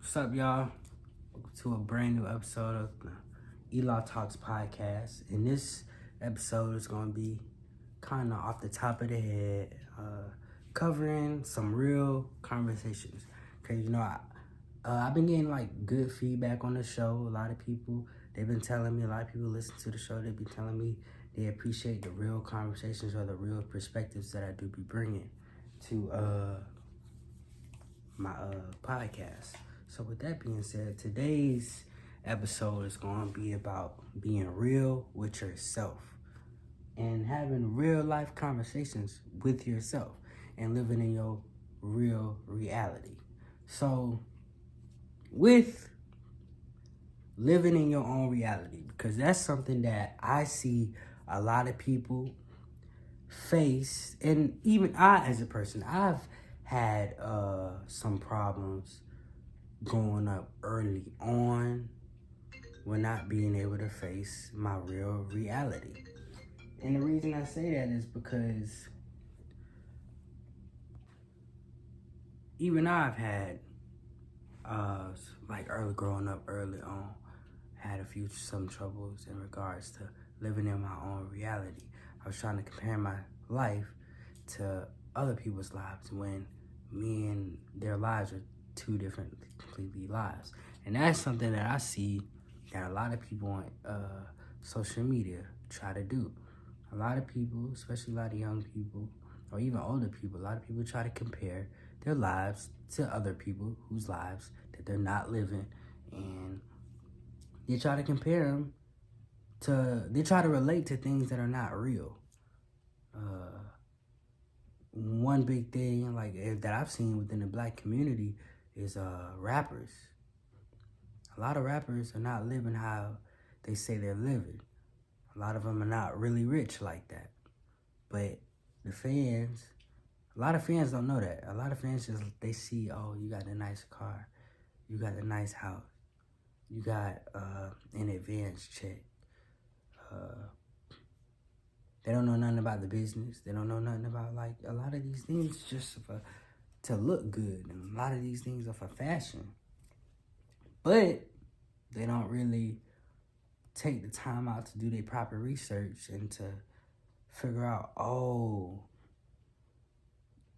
What's up, y'all? Welcome to a brand new episode of the ELI Talks podcast. And this episode is going to be kind of off the top of the head, covering some real conversations. Because, I've been getting like good feedback on the show. A lot of people, they've been telling me, a lot of people listen to the show, they've been telling me they appreciate the real conversations or the real perspectives that I do be bringing to my podcast. So with that being said, today's episode is going to be about being real with yourself and having real life conversations with yourself and living in your real reality. So with living in your own reality, because that's something that I see a lot of people face, and even I as a person, I've had some problems growing up early on with not being able to face my real reality. And the reason I say that is because even I've had growing up early on, had some troubles in regards to living in my own reality. I was trying to compare my life to other people's lives when me and their lives are two different completely lives. And that's something that I see that a lot of people on social media try to do. A lot of people, especially a lot of young people or even older people, a lot of people try to compare their lives to other people whose lives that they're not living, and they try to compare them they try to relate to things that are not real. One big thing that I've seen within the black community is rappers. A lot of rappers are not living how they say they're living. A lot of them are not really rich like that. But a lot of fans don't know that. A lot of fans they see, oh, you got a nice car, you got a nice house, you got an advance check. They don't know nothing about the business. They don't know nothing about a lot of these things just to look good, and a lot of these things are for fashion. But they don't really take the time out to do their proper research and to figure out, oh,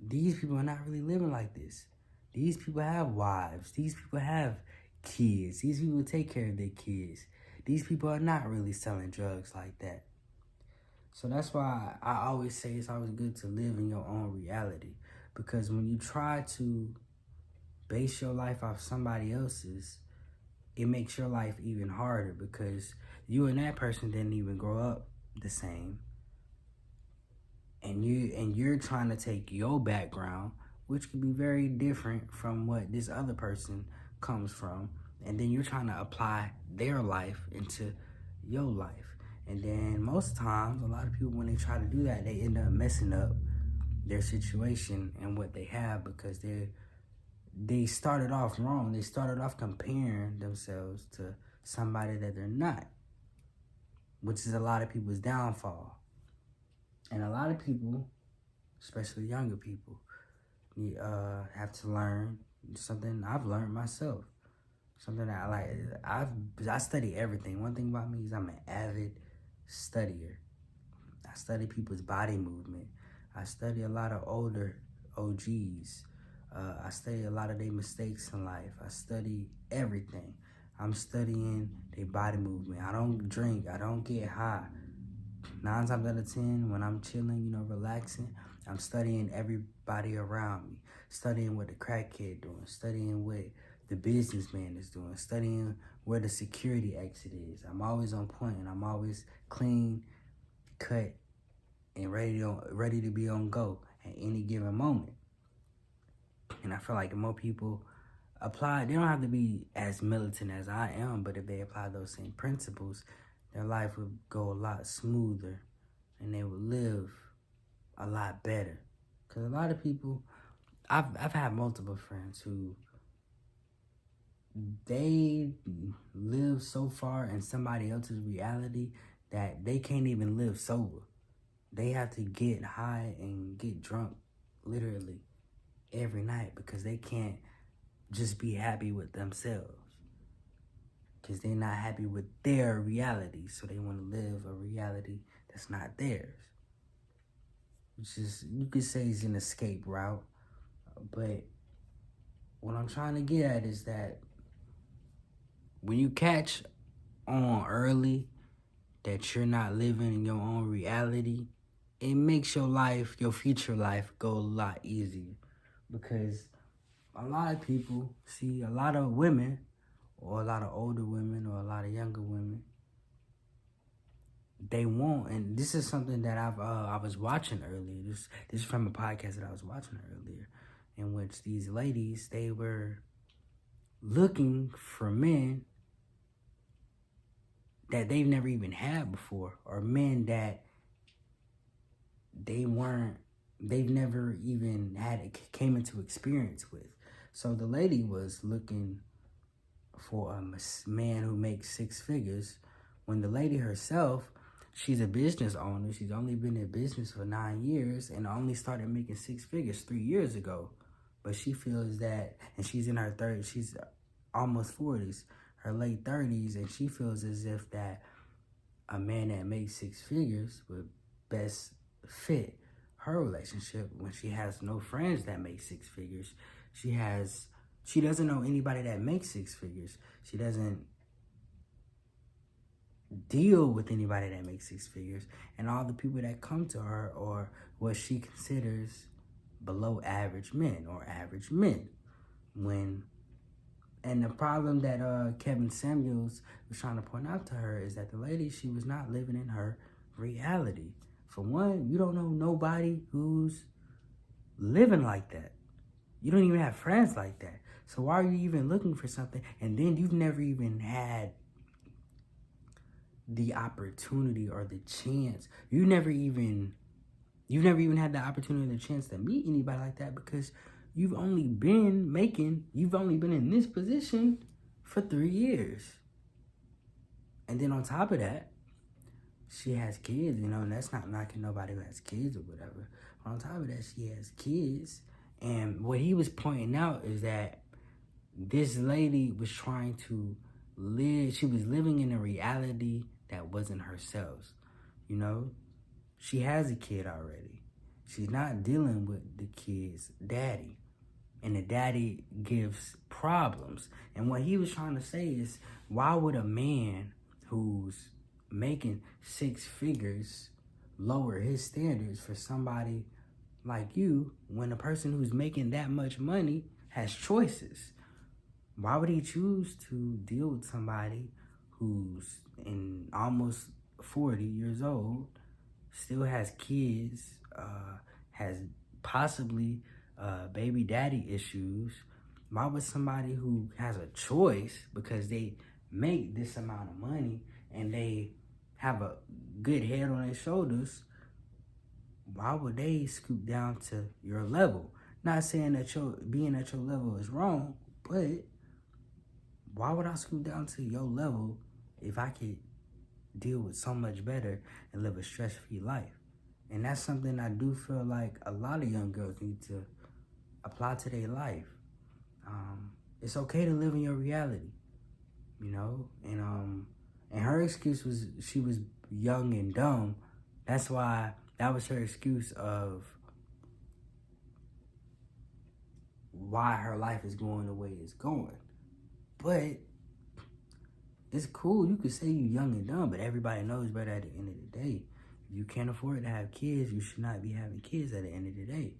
these people are not really living like this. These people have wives. These people have kids. These people take care of their kids. These people are not really selling drugs like that. So that's why I always say it's always good to live in your own reality. Because when you try to base your life off somebody else's, it makes your life even harder because you and that person didn't even grow up the same. And you're trying to take your background, which could be very different from what this other person comes from, and then you're trying to apply their life into your life. And then most times, a lot of people, when they try to do that, they end up messing up their situation and what they have because they started off wrong. They started off comparing themselves to somebody that they're not, which is a lot of people's downfall. And a lot of people, especially younger people, have to learn something I've learned myself. Something that I study everything. One thing about me is I'm an avid studier. I study people's body movement. I study a lot of older OGs. I study a lot of their mistakes in life. I study everything. I'm studying their body movement. I don't drink. I don't get high. 9 times out of 10, when I'm chilling, relaxing, I'm studying everybody around me. Studying what the crackhead doing. Studying what the businessman is doing. Studying where the security exit is. I'm always on point, and I'm always clean, cut, and ready to be on go at any given moment. And I feel like more people apply, they don't have to be as militant as I am, but if they apply those same principles, their life would go a lot smoother and they would live a lot better. Because a lot of people, I've had multiple friends who they live so far in somebody else's reality that they can't even live sober. They have to get high and get drunk literally every night because they can't just be happy with themselves. Because they're not happy with their reality. So they want to live a reality that's not theirs. Which is, you could say, is an escape route. But what I'm trying to get at is that when you catch on early that you're not living in your own reality, it makes your life, your future life, go a lot easier. Because a lot of people see a lot of women, or a lot of older women, or a lot of younger women, they want, and this is something that I was watching earlier. This is from a podcast that I was watching earlier, in which these ladies, they were looking for men that they've never even had before, or men that they've never even came into experience with. So the lady was looking for a man who makes six figures, when the lady herself, she's a business owner. She's only been in business for 9 years and only started making six figures 3 years ago. But she feels that, and she's in her 30s, she's almost 40s, her late 30s, and she feels as if that a man that makes six figures would best fit her relationship, when she has no friends that make six figures. She doesn't know anybody that makes six figures. She doesn't deal with anybody that makes six figures. And all the people that come to her are what she considers below average men, or average men. And the problem that Kevin Samuels was trying to point out to her is that the lady, she was not living in her reality. For one, you don't know nobody who's living like that. You don't even have friends like that. So why are you even looking for something? And then you've never even had the opportunity or the chance. You've never even had the opportunity or the chance to meet anybody like that, because you've only been in this position for 3 years. And then on top of that, she has kids, and that's not knocking nobody who has kids or whatever. On top of that, she has kids. And what he was pointing out is that this lady was trying to she was living in a reality that wasn't herself. She has a kid already. She's not dealing with the kid's daddy. And the daddy gives problems. And what he was trying to say is, why would a man who's making six figures lower his standards for somebody like you, when a person who's making that much money has choices? Why would he choose to deal with somebody who's in almost 40 years old, still has kids, has possibly baby daddy issues? Why would somebody who has a choice, because they make this amount of money and they have a good head on their shoulders, why would they scoot down to your level? Not saying that being at your level is wrong, but why would I scoot down to your level if I could deal with so much better and live a stress-free life? And that's something I do feel like a lot of young girls need to apply to their life. It's okay to live in your reality, and her excuse was she was young and dumb. That's why that was her excuse of why her life is going the way it's going. But it's cool. You could say you're young and dumb, but everybody knows better at the end of the day. If you can't afford to have kids, you should not be having kids at the end of the day.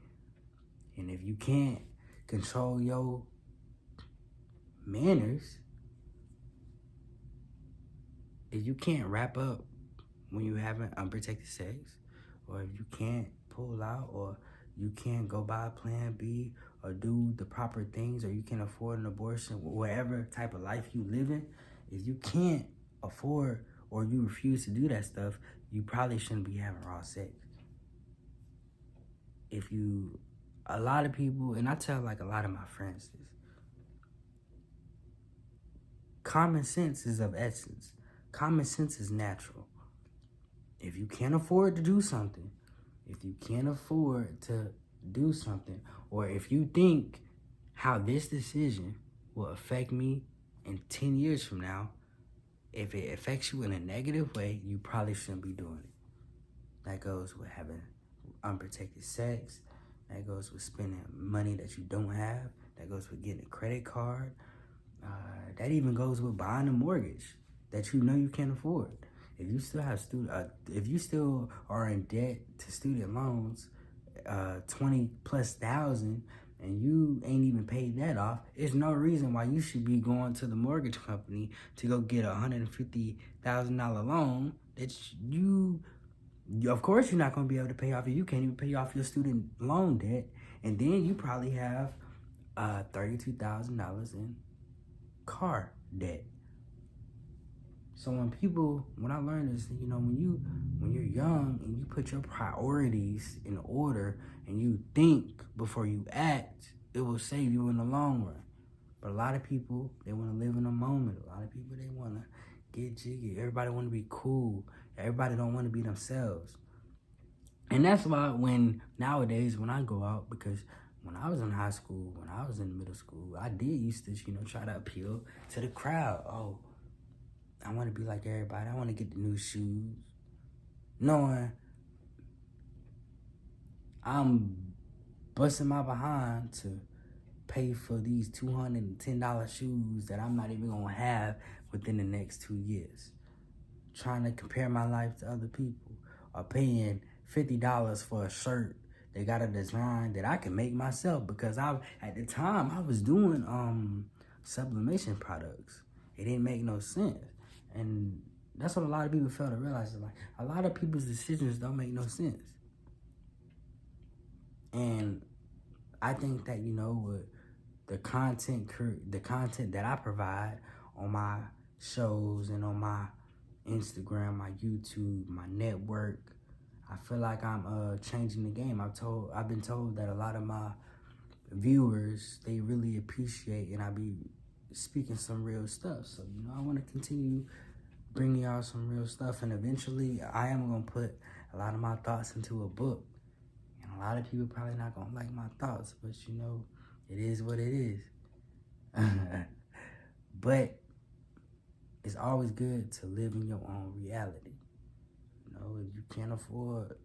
And if you can't control your manners, if you can't wrap up when you're having unprotected sex, or if you can't pull out, or you can't go buy a plan B, or do the proper things, or you can't afford an abortion, whatever type of life you live in, if you can't afford or you refuse to do that stuff, you probably shouldn't be having raw sex. A lot of people, and I tell like a lot of my friends this, common sense is of essence. Common sense is natural. If you can't afford to do something, or if you think how this decision will affect me in 10 years from now. If it affects you in a negative way, you probably shouldn't be doing it. That goes with having unprotected sex. That goes with spending money that you don't have. That goes with getting a credit card. That even goes with buying a mortgage that you know you can't afford. If you still have if you still are in debt to student loans, 20 plus thousand, and you ain't even paid that off, there's no reason why you should be going to the mortgage company to go get $150,000 loan that you, of course, you're not going to be able to pay off. You can't even pay off your student loan debt, and then you probably have $32,000 in car debt. So when I learned this, when you're young and you put your priorities in order and you think before you act, it will save you in the long run. But a lot of people, they want to live in a moment. A lot of people, they want to get jiggy. Everybody want to be cool. Everybody don't want to be themselves. And that's why nowadays when I go out, because when I was in high school, when I was in middle school, I did used to, try to appeal to the crowd. Oh, I want to be like everybody. I want to get the new shoes. Knowing I'm busting my behind to pay for these $210 shoes that I'm not even going to have within the next 2 years. Trying to compare my life to other people, or paying $50 for a shirt that got a design that I can make myself, because at the time I was doing sublimation products. It didn't make no sense. And that's what a lot of people fail to realize. Like, a lot of people's decisions don't make no sense. And I think that, with the content that I provide on my shows and on my Instagram, my YouTube, my network, I feel like I'm changing the game. I've been told that a lot of my viewers, they really appreciate, and I be speaking some real stuff. So, I want to continue bringing y'all some real stuff, and eventually I am going to put a lot of my thoughts into a book. And a lot of people probably not going to like my thoughts, but it is what it is. But it's always good to live in your own reality. If you can't afford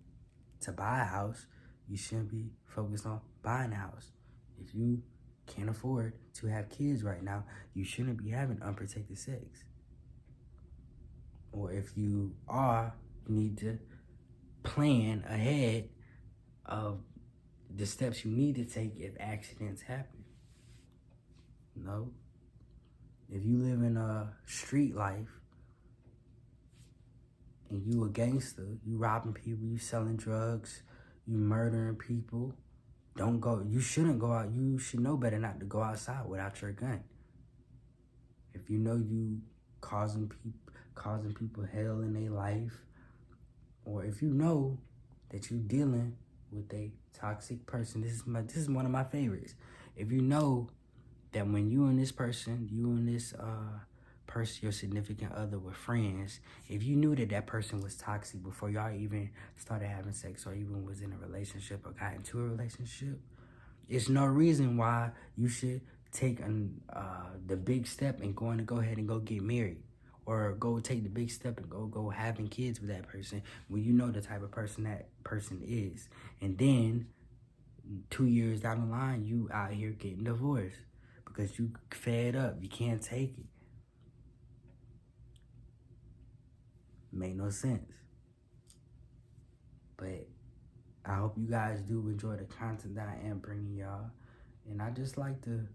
to buy a house, you shouldn't be focused on buying a house. If you can't afford to have kids right now, you shouldn't be having unprotected sex. Or if you need to plan ahead of the steps you need to take if accidents happen. If you live in a street life and you a gangster, you robbing people, you selling drugs, you murdering people, you shouldn't go out. You should know better not to go outside without your gun. If you know you causing people hell in their life, or if you know that you dealing with a toxic person, this is one of my favorites. If you know that when you and this person, your significant other, were friends, if you knew that person was toxic before y'all even started having sex or even was in a relationship or got into a relationship, it's no reason why you should take the big step and go ahead and go get married, or go take the big step and go having kids with that person when you know the type of person that person is. And then 2 years down the line, you out here getting divorced because you fed up. You can't take it. Make no sense. But I hope you guys do enjoy the content that I am bringing y'all. And I just like the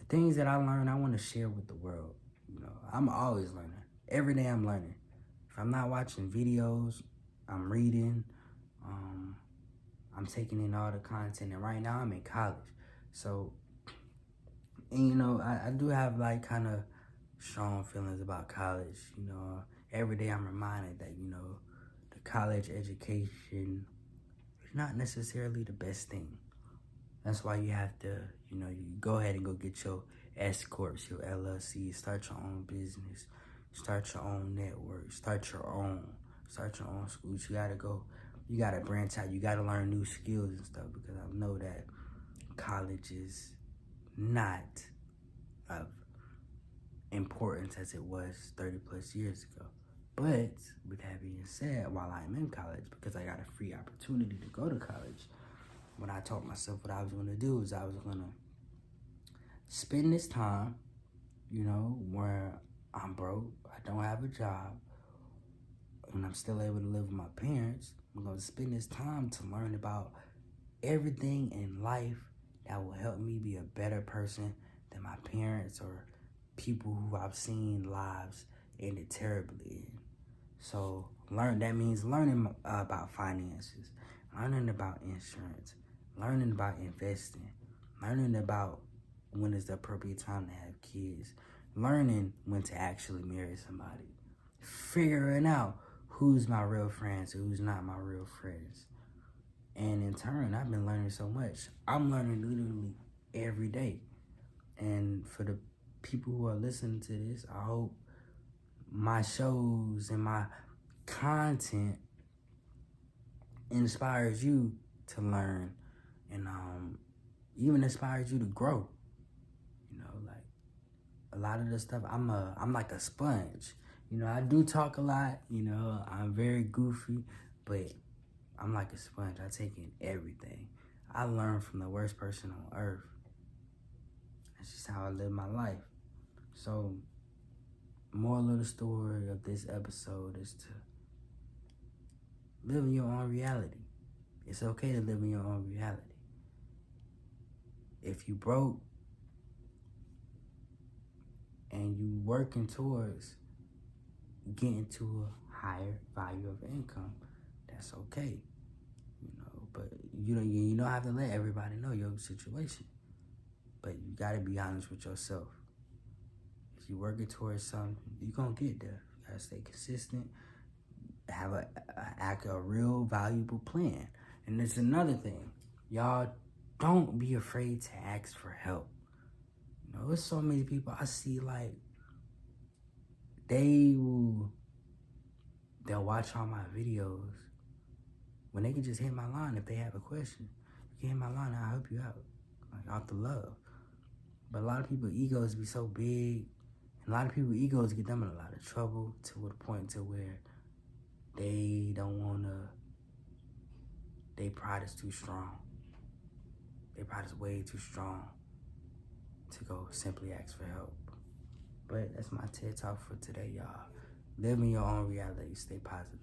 things that I learn, I want to share with the world. I'm always learning. Every day I'm learning. If I'm not watching videos, I'm reading. I'm taking in all the content. And right now I'm in college. So, and I do have like kind of strong feelings about college. Every day I'm reminded that, the college education is not necessarily the best thing. That's why you have to, you go ahead and go get your S Corps, your LLC, start your own business, start your own network, start your own schools. You gotta branch out. You gotta learn new skills and stuff, because I know that college is not of importance as it was 30 plus years ago. But with that being said, while I'm in college, because I got a free opportunity to go to college, when I told myself what I was going to do is I was going to spend this time, where I'm broke, I don't have a job, and I'm still able to live with my parents. I'm going to spend this time to learn about everything in life that will help me be a better person than my parents or people who I've seen lives ended terribly in. So that means learning about finances, learning about insurance, learning about investing, learning about when is the appropriate time to have kids, learning when to actually marry somebody, figuring out who's my real friends and who's not my real friends. And in turn, I've been learning so much. I'm learning literally every day. And for the people who are listening to this, I hope my shows and my content inspires you to learn and even inspires you to grow. Like a lot of the stuff, I'm like a sponge. I do talk a lot, I'm very goofy, but I'm like a sponge. I take in everything. I learn from the worst person on earth. That's just how I live my life. So, moral of the story of this episode is to live in your own reality. It's okay to live in your own reality. If you broke and you working towards getting to a higher value of income, that's okay. But you don't have to let everybody know your situation. But you gotta be honest with yourself. If you're working towards something, you're gonna get there. You gotta stay consistent, have a real valuable plan. And there's another thing. Y'all, don't be afraid to ask for help. There's so many people I see, like, they'll watch all my videos when they can just hit my line if they have a question. You can hit my line, I'll help you out. Like, out the love. But a lot of people's egos be so big, and a lot of people's egos get them in a lot of trouble to the point to where they don't wanna, their pride is too strong. Their pride is way too strong to go simply ask for help. But that's my TED Talk for today, y'all. Live in your own reality. Stay positive.